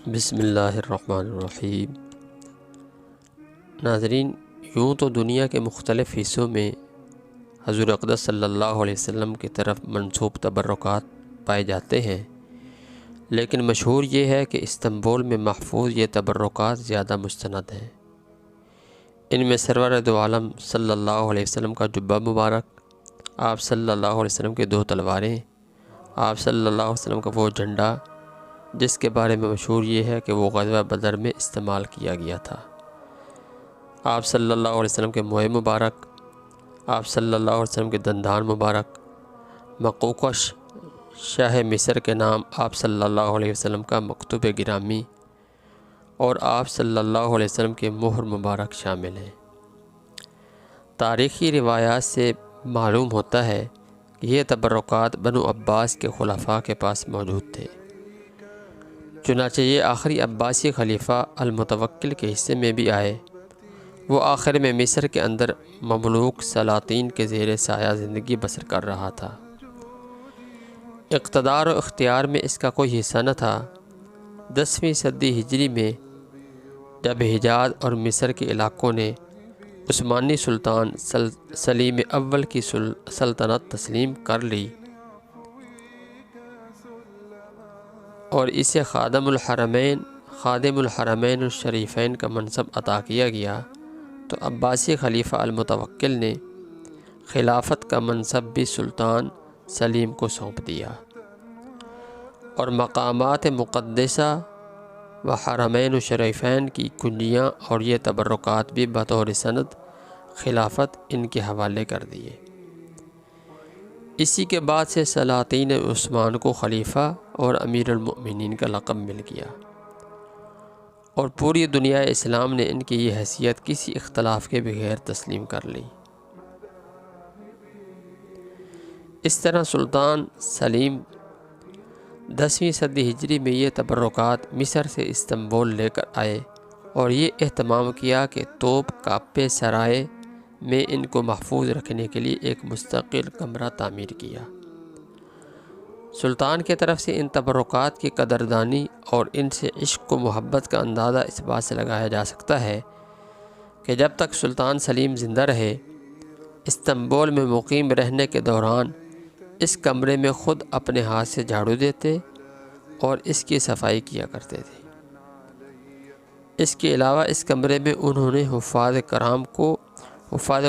بسم اللہ الرحمن الرحیم۔ ناظرین، یوں تو دنیا کے مختلف حصوں میں حضور اقدس صلی اللہ علیہ وسلم کی طرف منسوب تبرکات پائے جاتے ہیں، لیکن مشہور یہ ہے کہ استنبول میں محفوظ یہ تبرکات زیادہ مستند ہیں۔ ان میں سرور دو عالم صلی اللہ علیہ وسلم کا جبہ مبارک، آپ صلی اللہ علیہ وسلم کے دو تلواریں، آپ صلی اللہ علیہ وسلم کا وہ جھنڈا جس کے بارے میں مشہور یہ ہے کہ وہ غزوہ بدر میں استعمال کیا گیا تھا، آپ صلی اللہ علیہ وسلم کے موئے مبارک، آپ صلی اللہ علیہ وسلم کے دندان مبارک، مقوقش شاہ مصر کے نام آپ صلی اللہ علیہ وسلم کا مکتوب گرامی اور آپ صلی اللہ علیہ وسلم کے مہر مبارک شامل ہیں۔ تاریخی روایات سے معلوم ہوتا ہے کہ یہ تبرکات بنو عباس کے خلفاء کے پاس موجود تھے، چنانچہ یہ آخری عباسی خلیفہ المتوکل کے حصے میں بھی آئے۔ وہ آخر میں مصر کے اندر مملوک سلاطین کے زیر سایہ زندگی بسر کر رہا تھا۔ اقتدار و اختیار میں اس کا کوئی حصہ نہ تھا۔ 10ویں صدی ہجری میں جب حجاز اور مصر کے علاقوں نے عثمانی سلطان سلیم اول کی سلطنت تسلیم کر لی اور اسے خادم الحرمین الشریفین کا منصب عطا کیا گیا، تو عباسی خلیفہ المتوکل نے خلافت کا منصب بھی سلطان سلیم کو سونپ دیا اور مقامات مقدسہ و حرمین الشریفین کی کنجیاں اور یہ تبرکات بھی بطور سند خلافت ان کے حوالے کر دیے۔ اسی کے بعد سے سلاطین عثمان کو خلیفہ اور امیر المؤمنین کا لقب مل گیا اور پوری دنیا اسلام نے ان کی یہ حیثیت کسی اختلاف کے بغیر تسلیم کر لی۔ اس طرح سلطان سلیم 10ویں صدی ہجری میں یہ تبرکات مصر سے استنبول لے کر آئے اور یہ اہتمام کیا کہ توپ کاپے سرائے میں ان کو محفوظ رکھنے کے لیے ایک مستقل کمرہ تعمیر کیا۔ سلطان کی طرف سے ان تبرکات کی قدردانی اور ان سے عشق و محبت کا اندازہ اس بات سے لگایا جا سکتا ہے کہ جب تک سلطان سلیم زندہ رہے، استنبول میں مقیم رہنے کے دوران اس کمرے میں خود اپنے ہاتھ سے جھاڑو دیتے اور اس کی صفائی کیا کرتے تھے۔ اس کے علاوہ اس کمرے میں انہوں نے حفاظ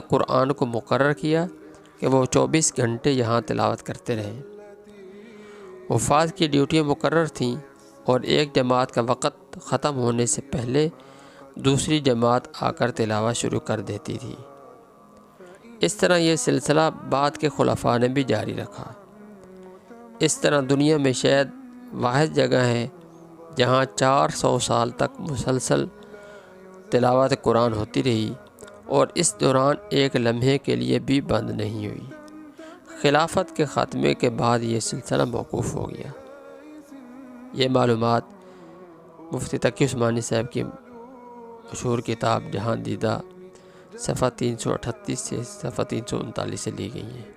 قرآن کو مقرر کیا کہ وہ 24 گھنٹے یہاں تلاوت کرتے رہیں۔ حفاظ کی ڈیوٹیاں مقرر تھیں اور ایک جماعت کا وقت ختم ہونے سے پہلے دوسری جماعت آ کر تلاوت شروع کر دیتی تھی۔ اس طرح یہ سلسلہ بعد کے خلفاء نے بھی جاری رکھا۔ اس طرح دنیا میں شاید واحد جگہ ہے جہاں 400 سال تک مسلسل تلاوت قرآن ہوتی رہی اور اس دوران ایک لمحے کے لیے بھی بند نہیں ہوئی۔ خلافت کے خاتمے کے بعد یہ سلسلہ موقوف ہو گیا۔ یہ معلومات مفتی تقی عثمانی صاحب کی مشہور کتاب جہاں دیدہ صفحہ 338 سے صفحہ 339 سے لی گئی ہیں۔